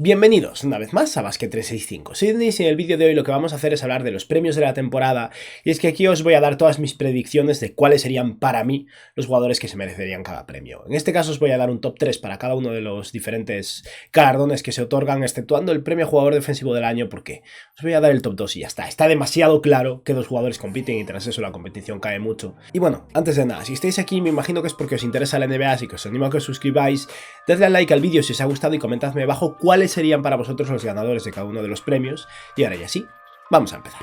Bienvenidos una vez más a Basket365. Soy Denis y en el vídeo de hoy lo que vamos a hacer es hablar de los premios de la temporada, y es que aquí os voy a dar todas mis predicciones de cuáles serían para mí los jugadores que se merecerían cada premio. En este caso os voy a dar un top 3 para cada uno de los diferentes galardones que se otorgan, exceptuando el premio a jugador defensivo del año, porque os voy a dar el top 2 y ya está. Está demasiado claro que dos jugadores compiten y tras eso la competición cae mucho. Y bueno, antes de nada, si estáis aquí me imagino que es porque os interesa la NBA, así que os animo a que os suscribáis, dadle al like al vídeo si os ha gustado y comentadme abajo cuáles serían para vosotros los ganadores de cada uno de los premios. Y ahora ya sí, vamos a empezar.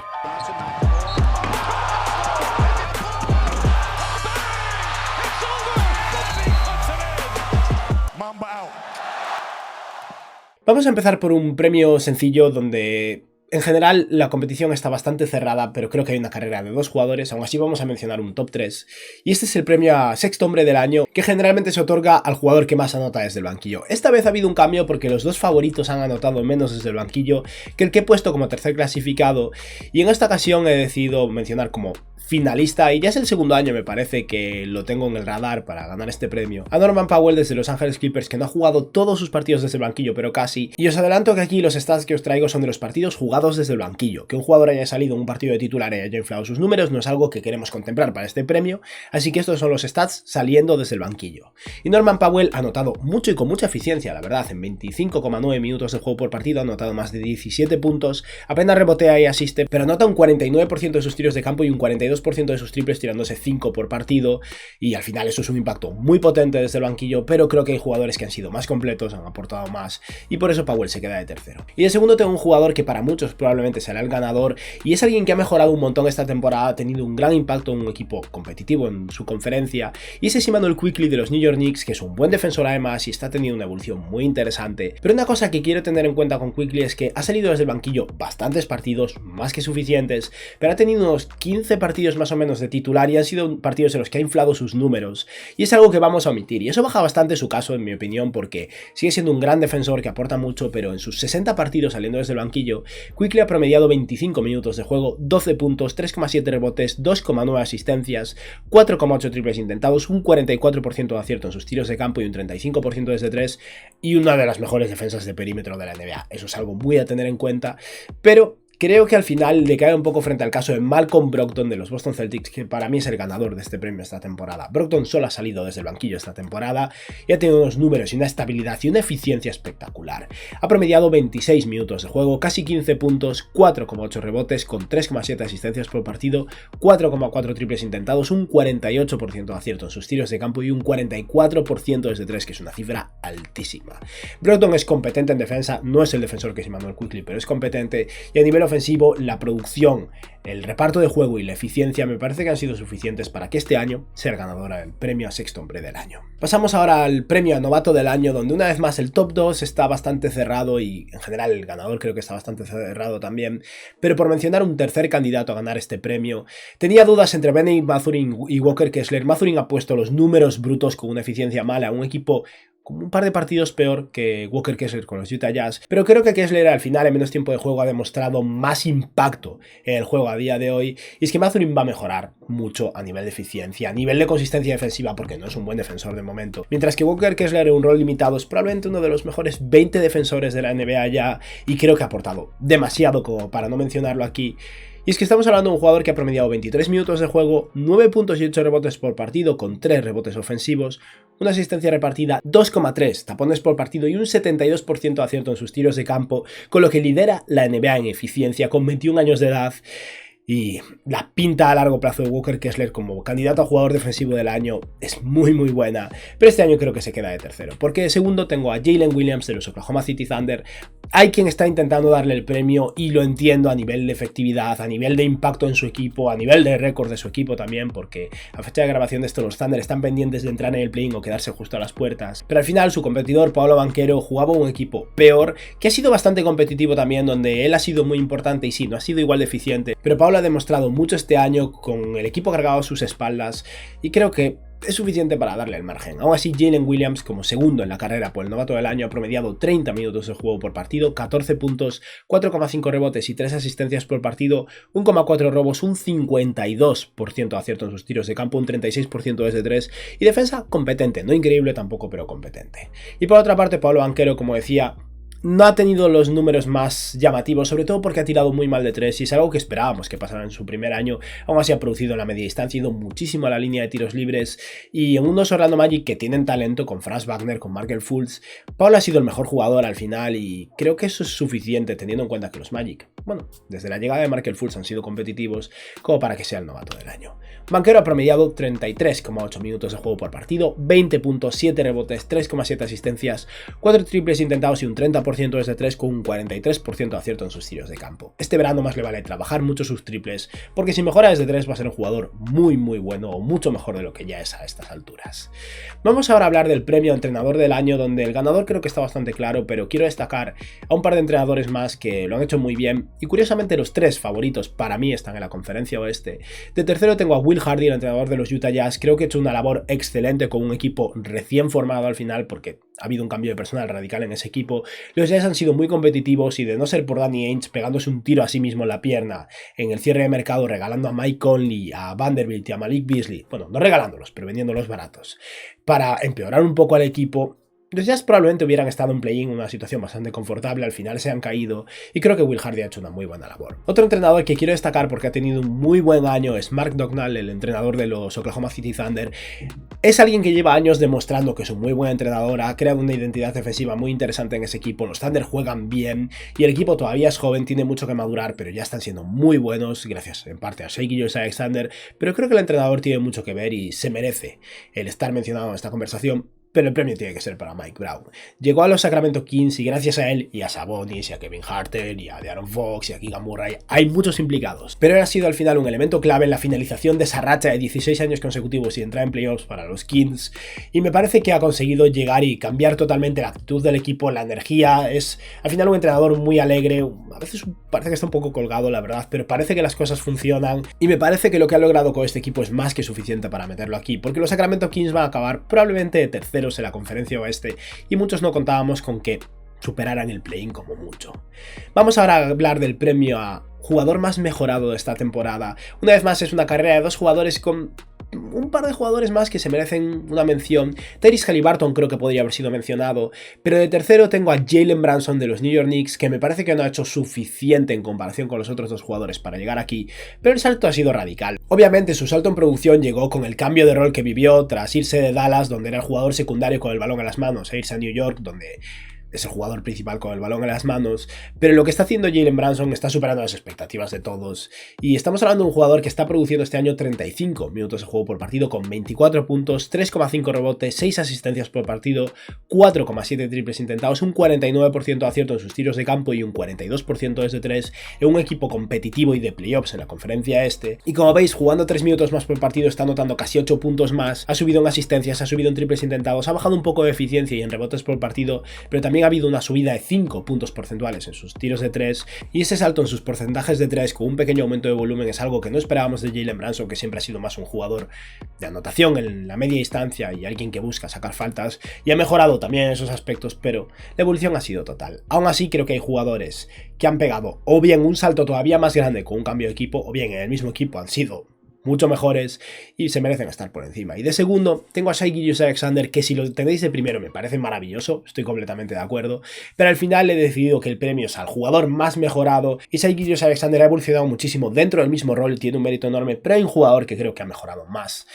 Vamos a empezar por un premio sencillo donde en general la competición está bastante cerrada, pero creo que hay una carrera de dos jugadores. Aún así vamos a mencionar un top 3, y este es el premio a sexto hombre del año, que generalmente se otorga al jugador que más anota desde el banquillo. Esta vez ha habido un cambio porque los dos favoritos han anotado menos desde el banquillo que el que he puesto como tercer clasificado, y en esta ocasión he decidido mencionar como finalista, y ya es el segundo año me parece que lo tengo en el radar para ganar este premio, a Norman Powell desde Los Ángeles Clippers, que no ha jugado todos sus partidos desde el banquillo, pero casi. Y os adelanto que aquí los stats que os traigo son de los partidos jugados desde el banquillo. Que un jugador haya salido en un partido de titular y haya inflado sus números no es algo que queremos contemplar para este premio, así que estos son los stats saliendo desde el banquillo. Y Norman Powell ha anotado mucho y con mucha eficiencia, la verdad. En 25,9 minutos de juego por partido ha anotado más de 17 puntos, apenas rebotea y asiste, pero anota un 49% de sus tiros de campo y un 42% de sus triples, tirándose 5 por partido, y al final eso es un impacto muy potente desde el banquillo, pero creo que hay jugadores que han sido más completos, han aportado más, y por eso Powell se queda de tercero. Y de segundo tengo un jugador que para muchos probablemente será el ganador, y es alguien que ha mejorado un montón esta temporada, ha tenido un gran impacto en un equipo competitivo en su conferencia, y ese es Immanuel Quickley de los New York Knicks, que es un buen defensor además y está teniendo una evolución muy interesante. Pero una cosa que quiero tener en cuenta con Quickley es que ha salido desde el banquillo bastantes partidos, más que suficientes, pero ha tenido unos 15 partidos más o menos de titular y han sido partidos en los que ha inflado sus números, y es algo que vamos a omitir, y eso baja bastante su caso en mi opinión, porque sigue siendo un gran defensor que aporta mucho, pero en sus 60 partidos saliendo desde el banquillo, Quickley ha promediado 25 minutos de juego, 12 puntos, 3,7 rebotes, 2,9 asistencias, 4,8 triples intentados, un 44% de acierto en sus tiros de campo y un 35% desde 3, y una de las mejores defensas de perímetro de la NBA. Eso es algo muy a tener en cuenta, pero creo que al final le cae un poco frente al caso de Malcolm Brogdon de los Boston Celtics, que para mí es el ganador de este premio esta temporada. Brogdon solo ha salido desde el banquillo esta temporada y ha tenido unos números y una estabilidad y una eficiencia espectacular. Ha promediado 26 minutos de juego, casi 15 puntos, 4,8 rebotes, con 3,7 asistencias por partido, 4,4 triples intentados, un 48% de acierto en sus tiros de campo y un 44% desde 3, que es una cifra altísima. Brogdon es competente en defensa, no es el defensor que es Immanuel Quickley, pero es competente, y a nivel ofensivo, la producción, el reparto de juego y la eficiencia me parece que han sido suficientes para que este año sea ganadora del premio a sexto hombre del año. Pasamos ahora al premio a novato del año, donde una vez más el top 2 está bastante cerrado y en general el ganador creo que está bastante cerrado también, pero por mencionar un tercer candidato a ganar este premio, tenía dudas entre Bennedict Mathurin y Walker Kessler. Mathurin ha puesto los números brutos con una eficiencia mala, un equipo como un par de partidos peor que Walker Kessler con los Utah Jazz, pero creo que Kessler al final en menos tiempo de juego ha demostrado más impacto en el juego a día de hoy, y es que Mathurin va a mejorar mucho a nivel de eficiencia, a nivel de consistencia defensiva, porque no es un buen defensor de momento, mientras que Walker Kessler en un rol limitado es probablemente uno de los mejores 20 defensores de la NBA ya, y creo que ha aportado demasiado como para no mencionarlo aquí. Y es que estamos hablando de un jugador que ha promediado 23 minutos de juego, 9 puntos y 8 rebotes por partido, con 3 rebotes ofensivos, una asistencia repartida, 2,3 tapones por partido y un 72% de acierto en sus tiros de campo, con lo que lidera la NBA en eficiencia con 21 años de edad. Y la pinta a largo plazo de Walker Kessler como candidato a jugador defensivo del año es muy buena, pero este año creo que se queda de tercero, porque de segundo tengo a Jalen Williams de los Oklahoma City Thunder. Hay quien está intentando darle el premio y lo entiendo a nivel de efectividad, a nivel de impacto en su equipo, a nivel de récord de su equipo también, porque a fecha de grabación de esto los Thunder están pendientes de entrar en el play-in o quedarse justo a las puertas, pero al final su competidor Paolo Banchero jugaba un equipo peor, que ha sido bastante competitivo también, donde él ha sido muy importante y sí, no ha sido igual de eficiente, pero Paolo ha demostrado mucho este año con el equipo cargado a sus espaldas y creo que es suficiente para darle el margen. Aún así, Jalen Williams, como segundo en la carrera por el novato del año, ha promediado 30 minutos de juego por partido, 14 puntos, 4,5 rebotes y 3 asistencias por partido, 1,4 robos, un 52% de acierto en sus tiros de campo, un 36% desde 3 y defensa competente, no increíble tampoco, pero competente. Y por otra parte, Paolo Banchero, como decía, no ha tenido los números más llamativos, sobre todo porque ha tirado muy mal de 3 y es algo que esperábamos que pasara en su primer año. Aún así ha producido en la media distancia, ha ido muchísimo a la línea de tiros libres y en unos Orlando Magic que tienen talento con Franz Wagner, con Markelle Fultz, Paul ha sido el mejor jugador al final y creo que eso es suficiente teniendo en cuenta que los Magic, bueno, desde la llegada de Markelle Fultz han sido competitivos como para que sea el novato del año. Banchero ha promediado 33,8 minutos de juego por partido, 20 puntos, 7 rebotes, 3,7 asistencias, 4 triples intentados y un 30% desde 3 con un 43% de acierto en sus tiros de campo. Este verano más le vale trabajar mucho sus triples, porque si mejora desde 3 va a ser un jugador muy bueno o mucho mejor de lo que ya es a estas alturas. Vamos ahora a hablar del premio entrenador del año, donde el ganador creo que está bastante claro, pero quiero destacar a un par de entrenadores más que lo han hecho muy bien y curiosamente los 3 favoritos para mí están en la conferencia oeste. De tercero tengo a Will Hardy, el entrenador de los Utah Jazz. Creo que ha hecho una labor excelente con un equipo recién formado al final porque ha habido un cambio de personal radical en ese equipo. Los Jazz han sido muy competitivos y de no ser por Danny Ainge pegándose un tiro a sí mismo en la pierna en el cierre de mercado, regalando a Mike Conley, a Vanderbilt y a Malik Beasley, bueno, no regalándolos, pero vendiéndolos baratos, para empeorar un poco al equipo, los Jazz probablemente hubieran estado en play-in en una situación bastante confortable, al final se han caído y creo que Will Hardy ha hecho una muy buena labor. Otro entrenador que quiero destacar porque ha tenido un muy buen año es Mark Daigneault, el entrenador de los Oklahoma City Thunder. Es alguien que lleva años demostrando que es un muy buen entrenador, ha creado una identidad defensiva muy interesante en ese equipo, los Thunder juegan bien y el equipo todavía es joven, tiene mucho que madurar, pero ya están siendo muy buenos, gracias en parte a Shai Gilgeous-Alexander, pero creo que el entrenador tiene mucho que ver y se merece el estar mencionado en esta conversación. Pero el premio tiene que ser para Mike Brown. Llegó a los Sacramento Kings y gracias a él y a Sabonis y a Kevin Harter y a De'Aaron Fox y a Keegan Murray hay muchos implicados. Pero él ha sido al final un elemento clave en la finalización de esa racha de 16 años consecutivos y entrar en playoffs para los Kings. Y me parece que ha conseguido llegar y cambiar totalmente la actitud del equipo, la energía. Es al final un entrenador muy alegre. A veces parece que está un poco colgado, la verdad, pero parece que las cosas funcionan. Y me parece que lo que ha logrado con este equipo es más que suficiente para meterlo aquí. Porque los Sacramento Kings van a acabar probablemente de terceros en la conferencia oeste y muchos no contábamos con que superaran el play-in como mucho. Vamos ahora a hablar del premio a jugador más mejorado de esta temporada. Una vez más es una carrera de 2 jugadores con un par de jugadores más que se merecen una mención. Tyrese Haliburton creo que podría haber sido mencionado, pero de tercero tengo a Jalen Brunson de los New York Knicks, que me parece que no ha hecho suficiente en comparación con los otros 2 jugadores para llegar aquí, pero el salto ha sido radical. Obviamente su salto en producción llegó con el cambio de rol que vivió tras irse de Dallas, donde era el jugador secundario con el balón en las manos, e irse a New York, donde es el jugador principal con el balón en las manos, pero lo que está haciendo Jalen Brunson está superando las expectativas de todos, y estamos hablando de un jugador que está produciendo este año 35 minutos de juego por partido con 24 puntos, 3,5 rebotes, 6 asistencias por partido, 4,7 triples intentados, un 49% de acierto en sus tiros de campo y un 42% desde 3 en un equipo competitivo y de playoffs en la conferencia este, y como veis jugando 3 minutos más por partido está anotando casi 8 puntos más, ha subido en asistencias, ha subido en triples intentados, ha bajado un poco de eficiencia y en rebotes por partido, pero también ha habido una subida de 5 puntos porcentuales en sus tiros de 3 y ese salto en sus porcentajes de 3 con un pequeño aumento de volumen es algo que no esperábamos de Jalen Brunson, que siempre ha sido más un jugador de anotación en la media distancia y alguien que busca sacar faltas, y ha mejorado también en esos aspectos, pero la evolución ha sido total. Aún así creo que hay jugadores que han pegado o bien un salto todavía más grande con un cambio de equipo o bien en el mismo equipo han sido mucho mejores y se merecen estar por encima. Y de segundo tengo a Shai Gilgeous-Alexander, que si lo tenéis de primero me parece maravilloso, estoy completamente de acuerdo, pero al final he decidido que el premio es al jugador más mejorado y Shai Gilgeous-Alexander ha evolucionado muchísimo dentro del mismo rol y tiene un mérito enorme, pero hay un jugador que creo que ha mejorado más.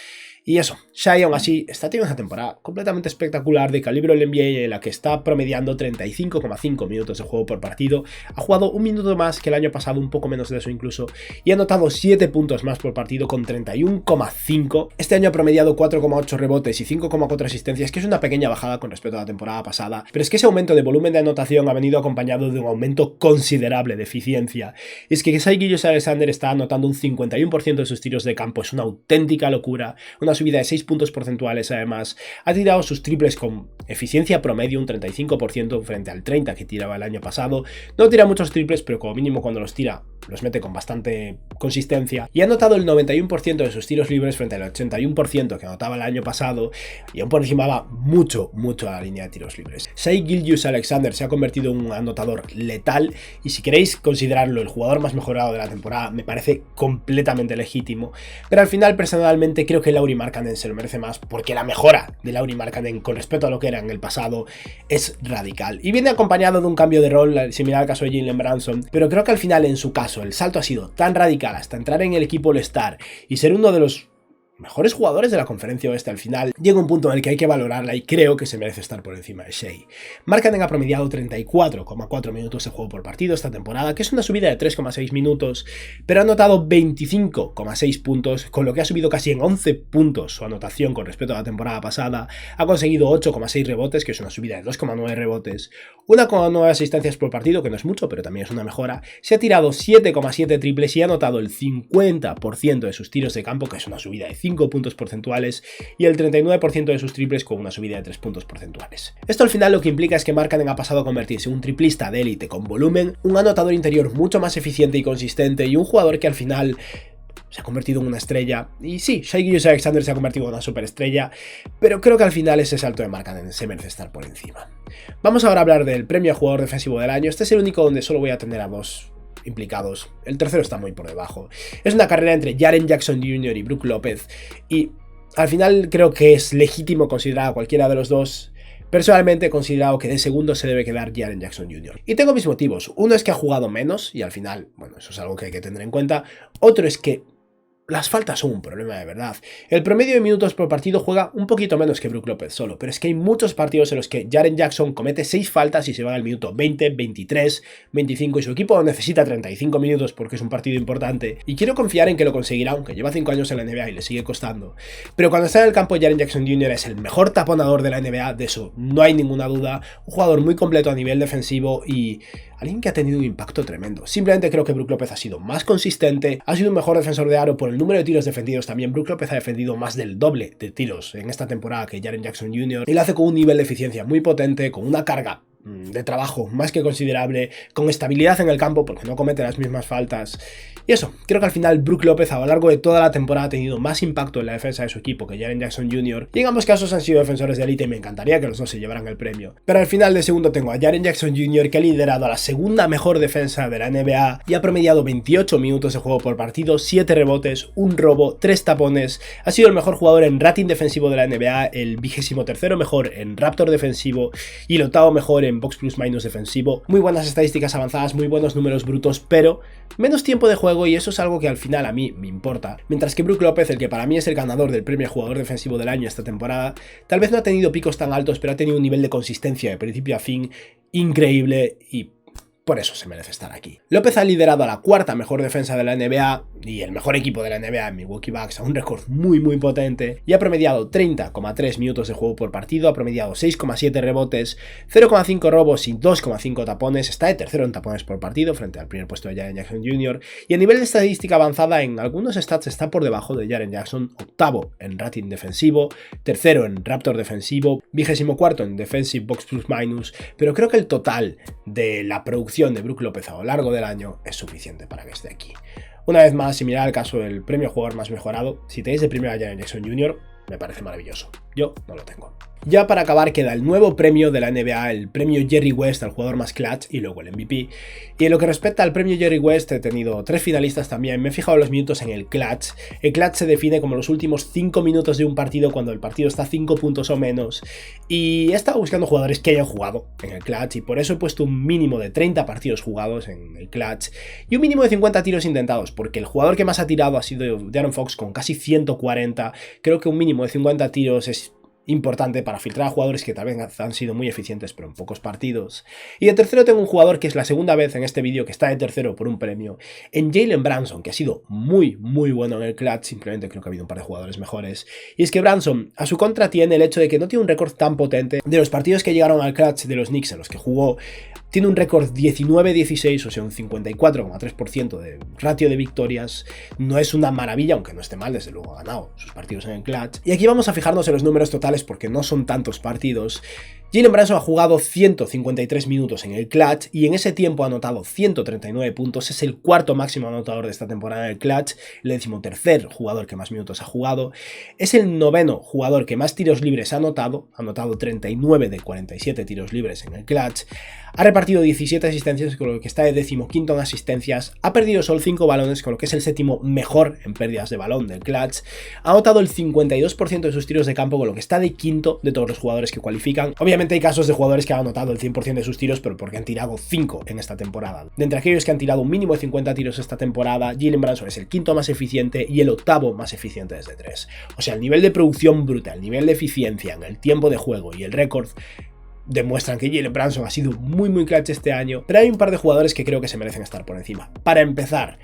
Y eso, Shai aún así está teniendo una temporada completamente espectacular de calibre del NBA en la que está promediando 35,5 minutos de juego por partido, ha jugado un minuto más que el año pasado, un poco menos de eso incluso, y ha anotado 7 puntos más por partido con 31,5. Este año ha promediado 4,8 rebotes y 5,4 asistencias, que es una pequeña bajada con respecto a la temporada pasada, pero es que ese aumento de volumen de anotación ha venido acompañado de un aumento considerable de eficiencia. Es que Shai Gilgeous-Alexander está anotando un 51% de sus tiros de campo, es una auténtica locura, una subida de 6 puntos porcentuales además, ha tirado sus triples con eficiencia promedio, un 35% frente al 30% que tiraba el año pasado, no tira muchos triples pero como mínimo cuando los tira los mete con bastante consistencia y ha anotado el 91% de sus tiros libres frente al 81% que anotaba el año pasado, y aún por encima va mucho a la línea de tiros libres. Shai Gilgeous-Alexander se ha convertido en un anotador letal, y si queréis considerarlo el jugador más mejorado de la temporada, me parece completamente legítimo, pero al final personalmente creo que Lauri Markkanen se lo merece más, porque la mejora de Lauri Markkanen con respecto a lo que era en el pasado es radical, y viene acompañado de un cambio de rol similar al caso de Jalen Brunson, pero creo que al final en su caso el salto ha sido tan radical hasta entrar en el equipo All-Star y ser uno de los mejores jugadores de la conferencia oeste. Al final llega un punto en el que hay que valorarla y creo que se merece estar por encima de Shai. Markkanen ha promediado 34,4 minutos de juego por partido esta temporada, que es una subida de 3,6 minutos, pero ha anotado 25,6 puntos, con lo que ha subido casi en 11 puntos su anotación con respecto a la temporada pasada. Ha conseguido 8,6 rebotes, que es una subida de 2,9 rebotes, 1,9 asistencias por partido, que no es mucho, pero también es una mejora. Se ha tirado 7,7 triples y ha anotado el 50% de sus tiros de campo, que es una subida de 5 puntos porcentuales, y el 39% de sus triples, con una subida de 3 puntos porcentuales. Esto al final lo que implica es que Markkanen ha pasado a convertirse en un triplista de élite con volumen, un anotador interior mucho más eficiente y consistente, y un jugador que al final se ha convertido en una estrella. Y sí, Shai Gilgeous-Alexander se ha convertido en una superestrella, pero creo que al final ese salto de Markkanen se merece estar por encima. Vamos ahora a hablar del premio a jugador defensivo del año. Este es el único donde solo voy a tener a dos implicados. El tercero está muy por debajo. Es una carrera entre Jaren Jackson Jr. y Brook López, y al final creo que es legítimo considerar a cualquiera de los dos. Personalmente he considerado que de segundo se debe quedar Jaren Jackson Jr. Y tengo mis motivos. Uno es que ha jugado menos y al final, bueno, eso es algo que hay que tener en cuenta. Otro es que las faltas son un problema de verdad. El promedio de minutos por partido juega un poquito menos que Brook López solo, pero es que hay muchos partidos en los que Jaren Jackson comete 6 faltas y se va al minuto 20, 23, 25 y su equipo necesita 35 minutos porque es un partido importante, y quiero confiar en que lo conseguirá, aunque lleva 5 años en la NBA y le sigue costando. Pero cuando está en el campo, Jaren Jackson Jr. es el mejor taponador de la NBA, de eso no hay ninguna duda, un jugador muy completo a nivel defensivo y alguien que ha tenido un impacto tremendo. Simplemente creo que Brook López ha sido más consistente, ha sido un mejor defensor de aro por el número de tiros defendidos también. Brook López ha defendido más del doble de tiros en esta temporada que Jaren Jackson Jr. y lo hace con un nivel de eficiencia muy potente, con una carga de trabajo más que considerable, con estabilidad en el campo porque no comete las mismas faltas. Y eso, creo que al final Brook López a lo largo de toda la temporada ha tenido más impacto en la defensa de su equipo que Jaren Jackson Jr. y en ambos casos han sido defensores de élite y me encantaría que los dos se llevaran el premio. Pero al final de segundo tengo a Jaren Jackson Jr. que ha liderado a la segunda mejor defensa de la NBA y ha promediado 28 minutos de juego por partido, 7 rebotes, 1 robo, 3 tapones, ha sido el mejor jugador en rating defensivo de la NBA, el 23º mejor en Raptor defensivo y el 8º mejor en Box Plus Minus defensivo. Muy buenas estadísticas avanzadas, muy buenos números brutos, pero menos tiempo de juego, y eso es algo que al final a mí me importa. Mientras que Brook López, el que para mí es el ganador del premio jugador defensivo del año esta temporada, tal vez no ha tenido picos tan altos, pero ha tenido un nivel de consistencia de principio a fin increíble y por eso se merece estar aquí. López ha liderado a la cuarta mejor defensa de la NBA y el mejor equipo de la NBA en Milwaukee Bucks, a un récord muy potente, y ha promediado 30,3 minutos de juego por partido, ha promediado 6,7 rebotes, 0,5 robos y 2,5 tapones, está de tercero en tapones por partido frente al primer puesto de Jaren Jackson Jr. y a nivel de estadística avanzada en algunos stats está por debajo de Jaren Jackson, octavo en rating defensivo, tercero en Raptor defensivo, 24º en Defensive Box Plus Minus, pero creo que el total de la producción de Brook López a lo largo del año es suficiente para que esté aquí. Una vez más, similar al caso del premio jugador más mejorado, si tenéis el premio a Jaren Jackson Jr., me parece maravilloso. Yo no lo tengo. Ya para acabar queda el nuevo premio de la NBA, el premio Jerry West al jugador más clutch y luego el MVP. Y en lo que respecta al premio Jerry West he tenido 3 finalistas también, me he fijado los minutos en el clutch. El clutch se define como los últimos 5 minutos de un partido cuando el partido está a 5 puntos o menos. Y he estado buscando jugadores que hayan jugado en el clutch y por eso he puesto un mínimo de 30 partidos jugados en el clutch y un mínimo de 50 tiros intentados, porque el jugador que más ha tirado ha sido De'Aaron Fox con casi 140. Creo que un mínimo de 50 tiros es importante para filtrar a jugadores que tal vez han sido muy eficientes pero en pocos partidos. Y de tercero tengo un jugador que es la segunda vez en este vídeo que está de tercero por un premio, en Jalen Brunson, que ha sido muy bueno en el clutch. Simplemente creo que ha habido un par de jugadores mejores, y es que Brunson a su contra tiene el hecho de que no tiene un récord tan potente. De los partidos que llegaron al clutch de los Knicks en los que jugó, tiene un récord 19-16, o sea un 54,3% de ratio de victorias. No es una maravilla, aunque no esté mal, desde luego ha ganado sus partidos en el clutch. Y aquí vamos a fijarnos en los números totales porque no son tantos partidos. Jalen Brunson ha jugado 153 minutos en el clutch y en ese tiempo ha anotado 139 puntos, es el cuarto máximo anotador de esta temporada en el clutch, el 13º jugador que más minutos ha jugado, es el 9º jugador que más tiros libres ha anotado 39 de 47 tiros libres en el clutch, ha repartido 17 asistencias con lo que está de 15º en asistencias, ha perdido solo 5 balones con lo que es el 7º mejor en pérdidas de balón del clutch, ha anotado el 52% de sus tiros de campo con lo que está de quinto de todos los jugadores que cualifican. Obviamente hay casos de jugadores que han anotado el 100% de sus tiros pero porque han tirado 5 en esta temporada. De entre aquellos que han tirado un mínimo de 50 tiros esta temporada, Jalen Brunson es el quinto más eficiente y el octavo más eficiente desde 3. O sea, el nivel de producción bruta, el nivel de eficiencia en el tiempo de juego y el récord demuestran que Jalen Brunson ha sido muy clutch este año, pero hay un par de jugadores que creo que se merecen estar por encima. Para empezar,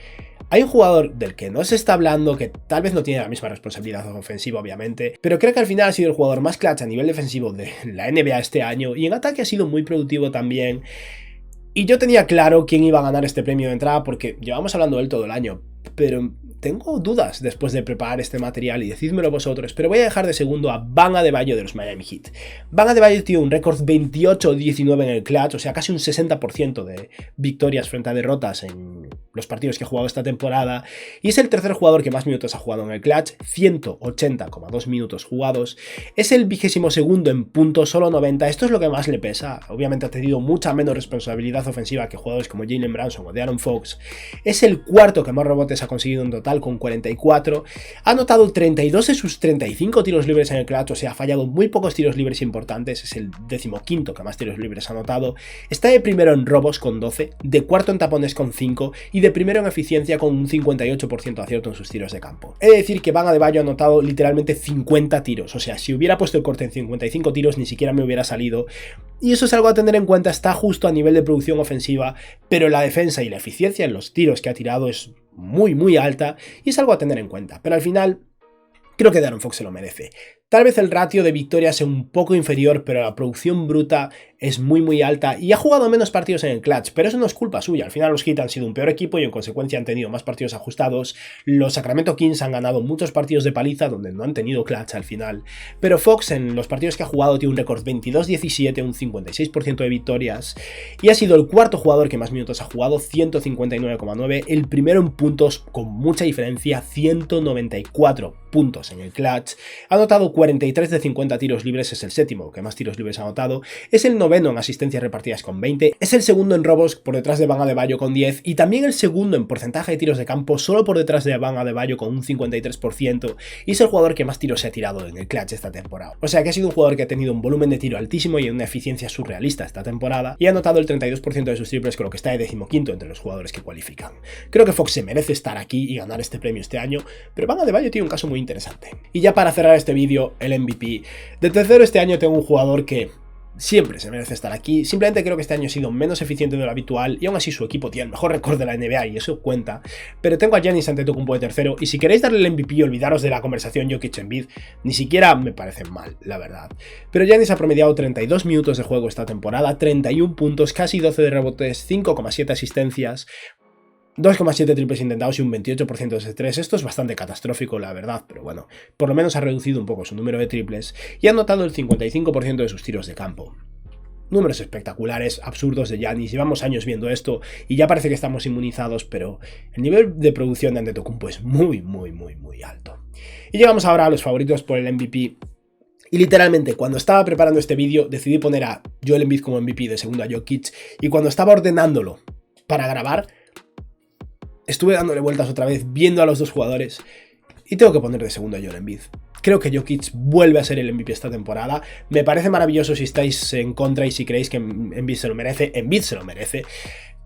hay un jugador del que no se está hablando, que tal vez no tiene la misma responsabilidad ofensiva, obviamente, pero creo que al final ha sido el jugador más clutch a nivel defensivo de la NBA este año, y en ataque ha sido muy productivo también. Y yo tenía claro quién iba a ganar este premio de entrada, porque llevamos hablando de él todo el año, pero tengo dudas después de preparar este material y decídmelo vosotros, pero voy a dejar de segundo a Bam Adebayo de los Miami Heat. Bam Adebayo tiene un récord 28-19 en el clutch, o sea, casi un 60% de victorias frente a derrotas en los partidos que ha jugado esta temporada, y es el tercer jugador que más minutos ha jugado en el clutch, 180,2 minutos jugados, es el 22º en puntos, solo 90, esto es lo que más le pesa, obviamente ha tenido mucha menos responsabilidad ofensiva que jugadores como Jalen Brunson o De'Aaron Fox, es el cuarto que más rebotes ha conseguido en total con 44, ha anotado 32 de sus 35 tiros libres en el clutch, o sea, ha fallado muy pocos tiros libres importantes, es el 15º que más tiros libres ha anotado, está de primero en robos con 12, de cuarto en tapones con 5 y de primero en eficiencia con un 58% de acierto en sus tiros de campo. He de decir que Bam Adebayo ha anotado literalmente 50 tiros, o sea, si hubiera puesto el corte en 55 tiros ni siquiera me hubiera salido, y eso es algo a tener en cuenta, está justo a nivel de producción ofensiva, pero la defensa y la eficiencia en los tiros que ha tirado es muy alta y es algo a tener en cuenta, pero al final creo que De'Aaron Fox se lo merece. Tal vez el ratio de victorias sea un poco inferior, pero la producción bruta es muy alta y ha jugado menos partidos en el clutch, pero eso no es culpa suya. Al final los Heat han sido un peor equipo y en consecuencia han tenido más partidos ajustados. Los Sacramento Kings han ganado muchos partidos de paliza donde no han tenido clutch al final, pero Fox en los partidos que ha jugado tiene un récord 22-17, un 56% de victorias y ha sido el cuarto jugador que más minutos ha jugado, 159,9, el primero en puntos con mucha diferencia, 194 puntos en el clutch, ha anotado 43 de 50 tiros libres, es el séptimo que más tiros libres ha anotado, es el noveno en asistencias repartidas con 20, es el segundo en robos por detrás de Bam Adebayo con 10 y también el segundo en porcentaje de tiros de campo solo por detrás de Bam Adebayo con un 53% y es el jugador que más tiros se ha tirado en el clutch esta temporada. O sea que ha sido un jugador que ha tenido un volumen de tiro altísimo y una eficiencia surrealista esta temporada y ha anotado el 32% de sus triples con lo que está de 15º entre los jugadores que cualifican. Creo que Fox se merece estar aquí y ganar este premio este año, pero Bam Adebayo tiene un caso muy interesante. Y ya para cerrar este vídeo, el MVP. De tercero este año tengo un jugador que siempre se merece estar aquí, simplemente creo que este año ha sido menos eficiente de lo habitual y aún así su equipo tiene el mejor récord de la NBA y eso cuenta, pero tengo a Giannis Antetokounmpo de tercero y si queréis darle el MVP y olvidaros de la conversación Jokic-Embiid, ni siquiera me parecen mal, la verdad. Pero Giannis ha promediado 32 minutos de juego esta temporada, 31 puntos, casi 12 de rebotes, 5,7 asistencias, 2,7 triples intentados y un 28% de estrés. Esto es bastante catastrófico, la verdad, pero bueno, por lo menos ha reducido un poco su número de triples y ha anotado el 55% de sus tiros de campo. Números espectaculares, absurdos de Giannis, llevamos años viendo esto y ya parece que estamos inmunizados, pero el nivel de producción de Antetokounmpo es muy alto. Y llegamos ahora a los favoritos por el MVP. Y literalmente, cuando estaba preparando este vídeo, decidí poner a Joel Embiid como MVP, de segundo a Jokic, y cuando estaba ordenándolo para grabar, estuve dándole vueltas otra vez, viendo a los dos jugadores, y tengo que poner de segundo a Joel Embiid. Creo que Jokic vuelve a ser el MVP esta temporada. Me parece maravilloso si estáis en contra y si creéis que Embiid se lo merece. Embiid se lo merece.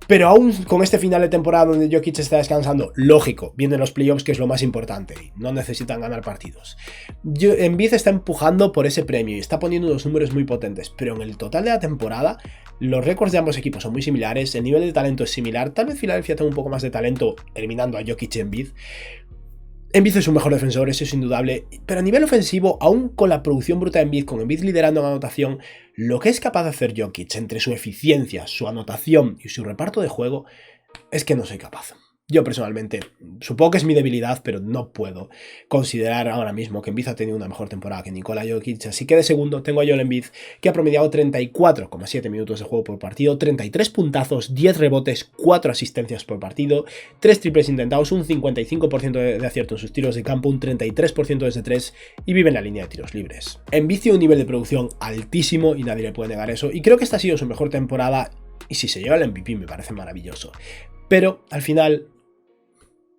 Pero aún con este final de temporada donde Jokic está descansando, lógico, vienen los playoffs que es lo más importante y no necesitan ganar partidos. Embiid está empujando por ese premio y está poniendo unos números muy potentes, pero en el total de la temporada los récords de ambos equipos son muy similares, el nivel de talento es similar, tal vez Filadelfia tenga un poco más de talento eliminando a Jokic y Embiid. Embiid es un mejor defensor, eso es indudable, pero a nivel ofensivo, aún con la producción bruta de Embiid, con Embiid liderando en anotación, lo que es capaz de hacer Jokic entre su eficiencia, su anotación y su reparto de juego, es que no soy capaz. Yo personalmente, supongo que es mi debilidad, pero no puedo considerar ahora mismo que Embiid ha tenido una mejor temporada que Nikola Jokic, así que de segundo tengo a Joel Embiid, que ha promediado 34,7 minutos de juego por partido, 33 puntazos, 10 rebotes, 4 asistencias por partido, 3 triples intentados, un 55% de acierto en sus tiros de campo, un 33% desde 3 y vive en la línea de tiros libres. Embiid tiene un nivel de producción altísimo y nadie le puede negar eso, y creo que esta ha sido su mejor temporada, y si se lleva el MVP me parece maravilloso. Pero al final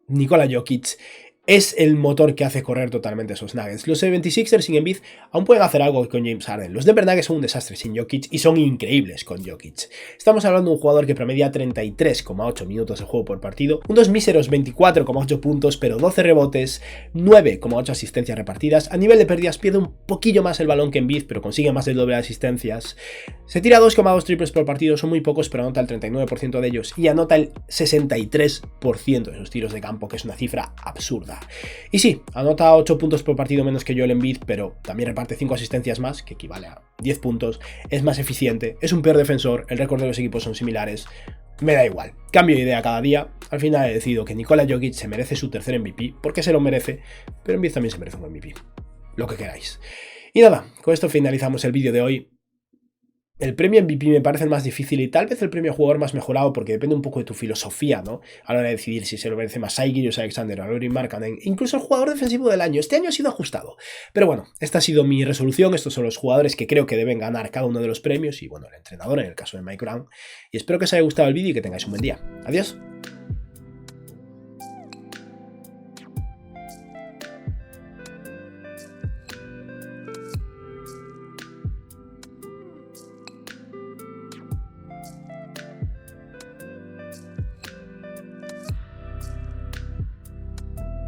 Nikola Jokic es el motor que hace correr totalmente esos Nuggets. Los 76ers sin Embiid aún pueden hacer algo con James Harden. Los Denver Nuggets son un desastre sin Jokic y son increíbles con Jokic. Estamos hablando de un jugador que promedia 33,8 minutos de juego por partido, unos míseros 24,8 puntos, pero 12 rebotes, 9,8 asistencias repartidas. A nivel de pérdidas pierde un poquillo más el balón que Embiid, pero consigue más del doble de asistencias. Se tira 2,2 triples por partido, son muy pocos, pero anota el 39% de ellos y anota el 63% de sus tiros de campo, que es una cifra absurda. Y sí, anota 8 puntos por partido menos que Joel Embiid, pero también reparte 5 asistencias más, que equivale a 10 puntos, es más eficiente, es un peor defensor, el récord de los equipos son similares, me da igual, cambio de idea cada día. Al final he decidido que Nikola Jokic se merece su tercer MVP, porque se lo merece, pero Embiid también se merece un MVP, lo que queráis. Y nada, con esto finalizamos el vídeo de hoy. El premio MVP me parece el más difícil y tal vez el premio jugador más mejorado porque depende un poco de tu filosofía, ¿no? A la hora de decidir si se lo merece más Shai Gilgeous-Alexander o Lauri Markkanen, incluso el jugador defensivo del año. Este año ha sido ajustado. Pero bueno, esta ha sido mi resolución. Estos son los jugadores que creo que deben ganar cada uno de los premios y bueno, el entrenador en el caso de Mike Brown. Y espero que os haya gustado el vídeo y que tengáis un buen día. Adiós.